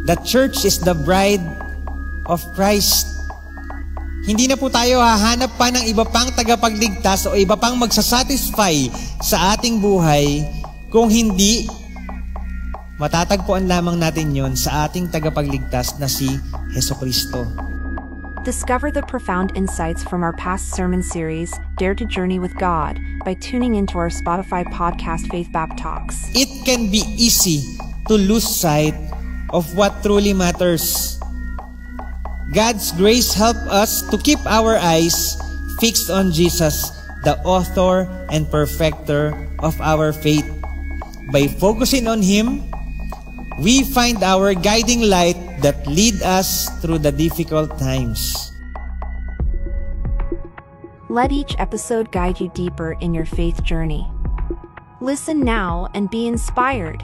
The church is the bride of Christ. Hindi na po tayo hahanap pa ng iba pang tagapagligtas o iba pang magsasatisfy sa ating buhay kung hindi matatagpuan lamang natin yon sa ating tagapagligtas na si Jesucristo. Discover the profound insights from our past sermon series, Dare to Journey with God, by tuning into our Spotify podcast, Faith Bap Talks. It can be easy to lose sight of what truly matters. God's grace help us to keep our eyes fixed on Jesus, the author and perfecter of our faith. By focusing on Him, we find our guiding light that lead us through the difficult times. Let each episode guide you deeper in your faith journey. Listen now and be inspired.